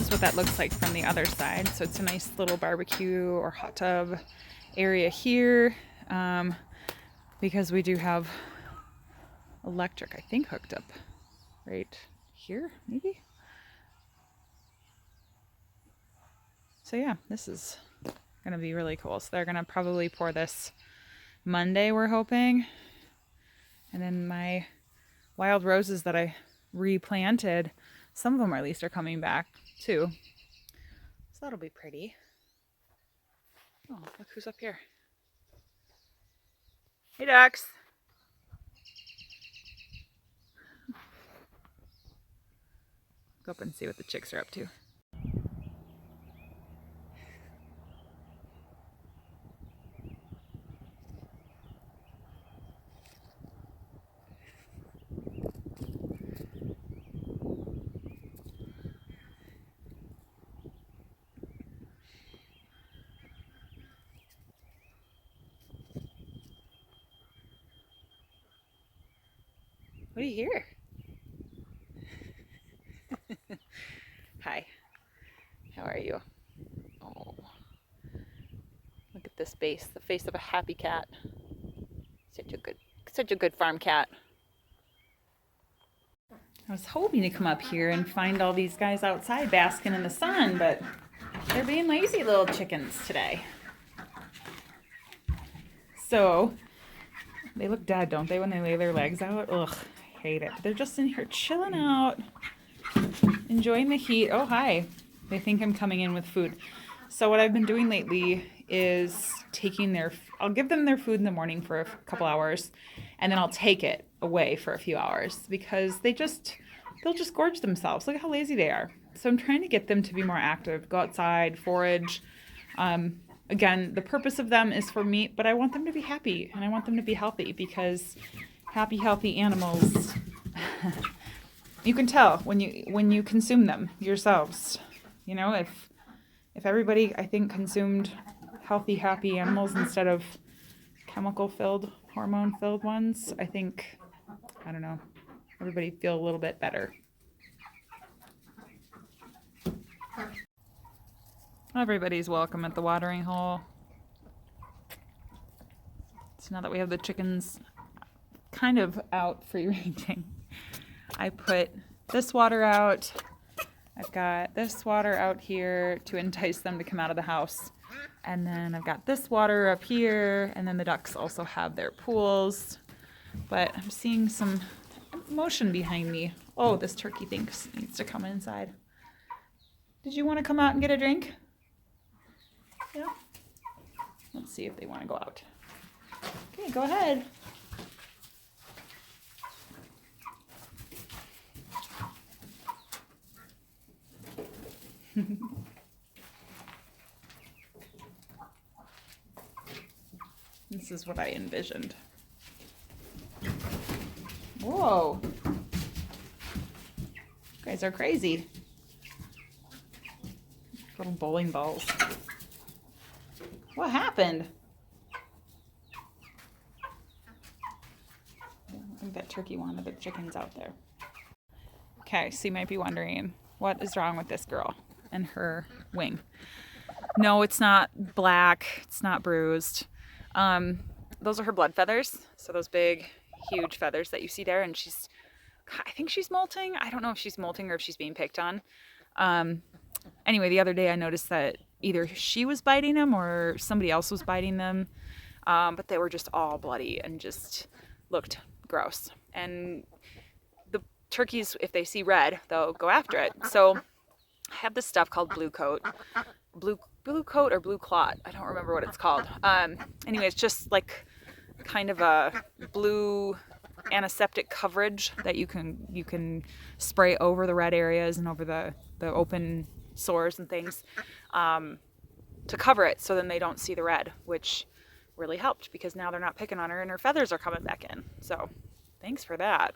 here's what that looks like from the other side. So it's a nice little barbecue or hot tub area here, because we do have electric, I think, hooked up right here, maybe. So yeah, this is gonna be really cool. So they're gonna probably pour this Monday, we're hoping. And then my wild roses that I replanted, some of them at least are coming back too. So that'll be pretty. Oh, look who's up here. Hey, ducks. Go up and see what the chicks are up to. What do you hear? Hi. How are you? Oh. Look at this face, the face of a happy cat. Such a good farm cat. I was hoping to come up here and find all these guys outside basking in the sun, but they're being lazy little chickens today. So, they look dead, don't they, when they lay their legs out? Ugh, I hate it. They're just in here chilling out, enjoying the heat. Oh, hi. They think I'm coming in with food. So what I've been doing lately is I'll give them their food in the morning for a couple hours, and then I'll take it away for a few hours because they'll just gorge themselves. Look at how lazy they are. So I'm trying to get them to be more active, go outside, forage. Again, the purpose of them is for meat, but I want them to be happy and I want them to be healthy because happy, healthy animals, you can tell when you consume them yourselves. You know, if everybody, I think, consumed healthy, happy animals instead of chemical-filled, hormone-filled ones, I think, I don't know, everybody feel a little bit better. Everybody's welcome at the watering hole. So now that we have the chickens kind of out free ranging, I put this water out. I've got this water out here to entice them to come out of the house. And then I've got this water up here, and then the ducks also have their pools. But I'm seeing some motion behind me. Oh, this turkey needs to come inside. Did you want to come out and get a drink? Yeah. Let's see if they want to go out. Okay, go ahead. This is what I envisioned. Whoa. You guys are crazy. Little bowling balls. What happened? I think that turkey wanted the chickens out there. Okay, so you might be wondering, what is wrong with this girl and her wing? No, it's not black. It's not bruised. Those are her blood feathers. So those big, huge feathers that you see there. And I think she's molting. I don't know if she's molting or if she's being picked on. Anyway, the other day I noticed that either she was biting them or somebody else was biting them. But they were just all bloody and just looked gross. And the turkeys, if they see red, they'll go after it. So I have this stuff called blue coat or blue clot. I don't remember what it's called. Anyway, it's just like kind of a blue antiseptic coverage that you can spray over the red areas and over the open sores and things to cover it so then they don't see the red, which really helped because now they're not picking on her and her feathers are coming back in. So thanks for that.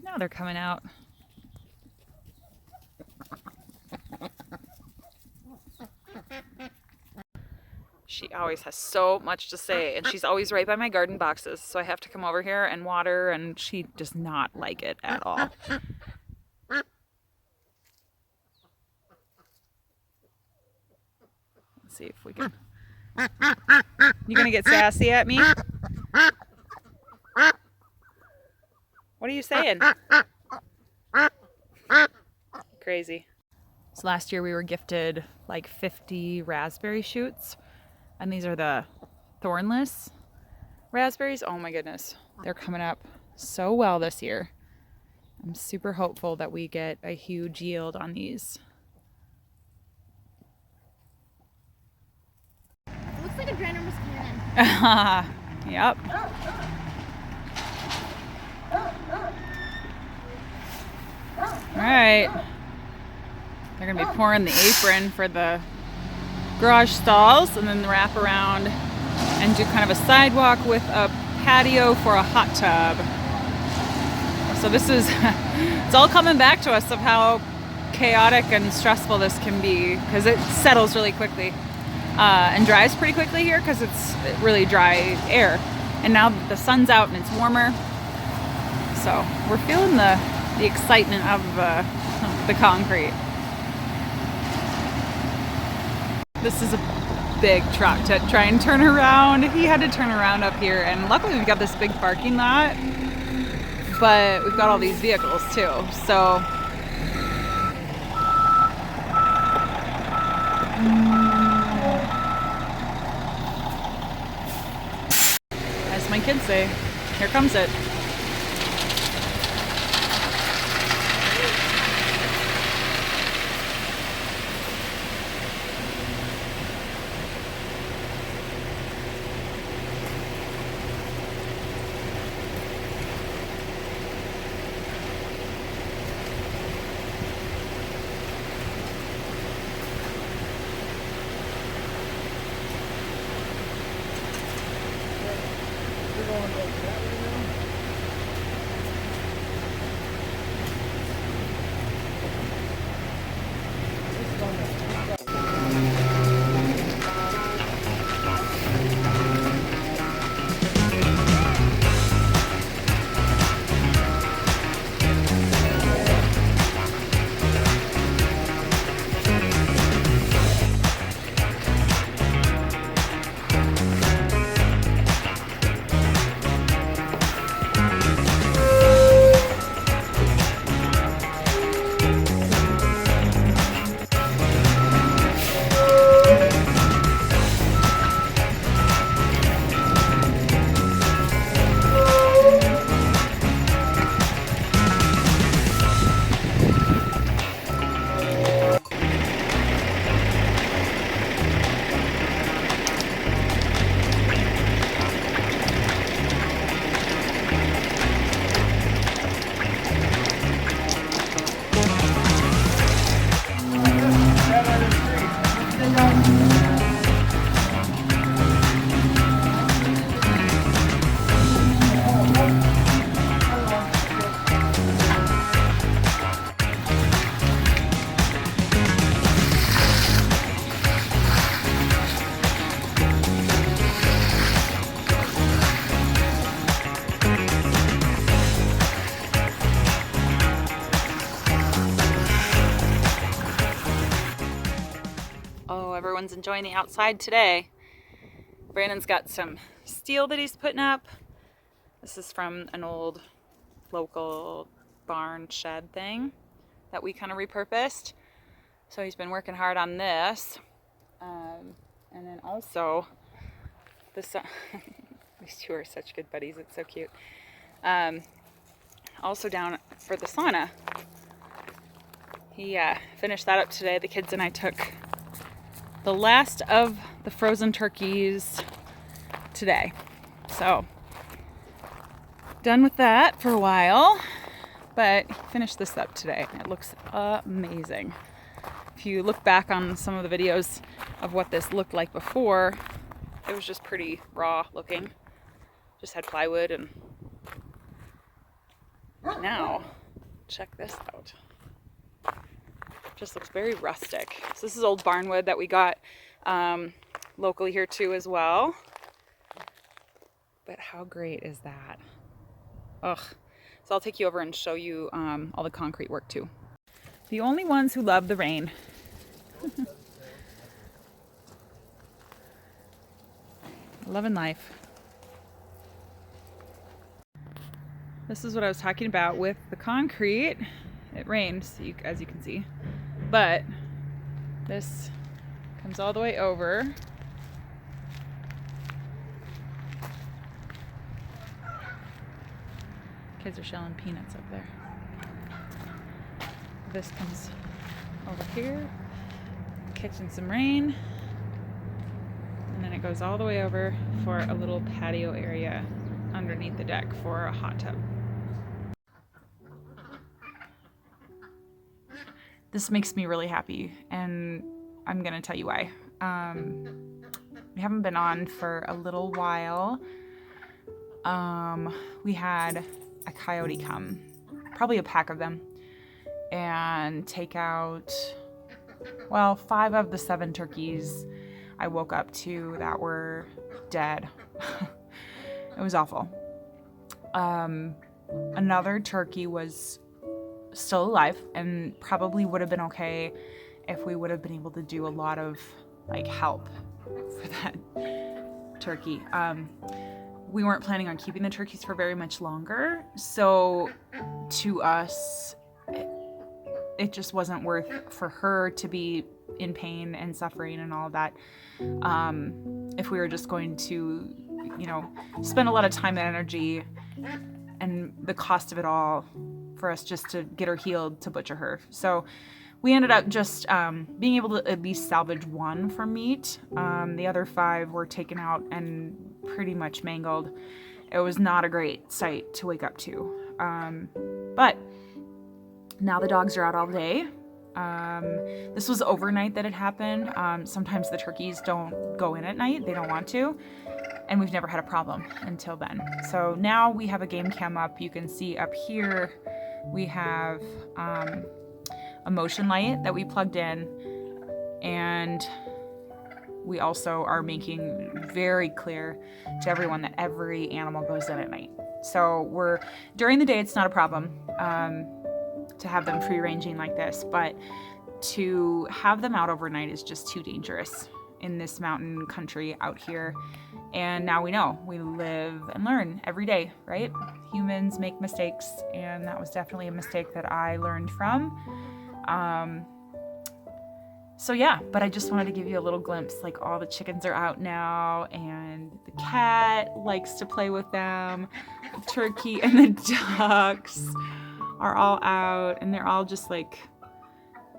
Now they're coming out. She always has so much to say, and she's always right by my garden boxes, so I have to come over here and water, and she does not like it at all. Let's see if we can. You gonna get sassy at me? What are you saying? Crazy. So last year we were gifted like 50 raspberry shoots, and these are the thornless raspberries. Oh my goodness, they're coming up so well this year. I'm super hopeful that we get a huge yield on these. It looks like a ginormous cannon. Yep. All right. They're gonna be pouring the apron for the garage stalls and then wrap around and do kind of a sidewalk with a patio for a hot tub. So this is, it's all coming back to us of how chaotic and stressful this can be because it settles really quickly and dries pretty quickly here because it's really dry air. And now the sun's out and it's warmer. So we're feeling the excitement of the concrete. This is a big truck to try and turn around. He had to turn around up here, and luckily we've got this big parking lot, but we've got all these vehicles too. So as my kids say, here comes it. Everyone's enjoying the outside today. Brandon's got some steel that he's putting up. This is from an old local barn shed thing that we kind of repurposed. So he's been working hard on this. And then also, this these two are such good buddies. It's so cute. Also down for the sauna. He finished that up today. The kids and I took the last of the frozen turkeys today. So, done with that for a while, but finished this up today. It looks amazing. If you look back on some of the videos of what this looked like before, it was just pretty raw looking. Just had plywood, and now, check this out. Just looks very rustic. So this is old barnwood that we got locally here too as well. But how great is that? Ugh. So I'll take you over and show you all the concrete work too. The only ones who love the rain. Loving life. This is what I was talking about with the concrete. It rained, so as you can see, but this comes all the way over. Kids are shelling peanuts up there. This comes over here, catching some rain, and then it goes all the way over for a little patio area underneath the deck for a hot tub. This makes me really happy, and I'm gonna tell you why. We haven't been on for a little while. We had a coyote come, probably a pack of them, and take out, well, 5 of the 7 turkeys I woke up to that were dead. It was awful. Another turkey was still alive and probably would have been okay if we would have been able to do a lot of like help for that turkey. We weren't planning on keeping the turkeys for very much longer, so to us it just wasn't worth for her to be in pain and suffering and all of that. If we were just going to, spend a lot of time and energy and the cost of it all for us just to get her healed to butcher her. So we ended up just being able to at least salvage 1 for meat. The other 5 were taken out and pretty much mangled. It was not a great sight to wake up to. But now the dogs are out all day. This was overnight that it happened. Sometimes the turkeys don't go in at night. They don't want to. And we've never had a problem until then. So now we have a game cam up. You can see up here we have a motion light that we plugged in, and we also are making very clear to everyone that every animal goes in at night. So during the day it's not a problem to have them free ranging like this, but to have them out overnight is just too dangerous in this mountain country out here. And now we know. We live and learn every day, right? Humans make mistakes, and that was definitely a mistake that I learned from. So yeah, but I just wanted to give you a little glimpse, like all the chickens are out now, and the cat likes to play with them. The turkey and the ducks are all out, and they're all just like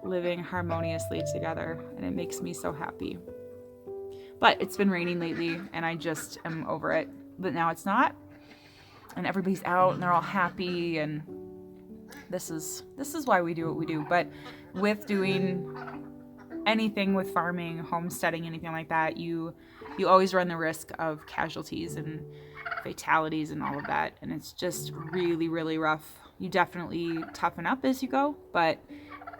living harmoniously together, and it makes me so happy. But it's been raining lately, and I just am over it. But now it's not, and everybody's out, and they're all happy, and this is why we do what we do. But with doing anything with farming, homesteading, anything like that, you always run the risk of casualties and fatalities and all of that, and it's just really, really rough. You definitely toughen up as you go, but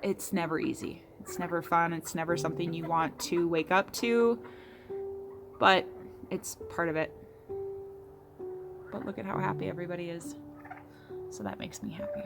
it's never easy. It's never fun. It's never something you want to wake up to. But it's part of it. But look at how happy everybody is. So that makes me happy.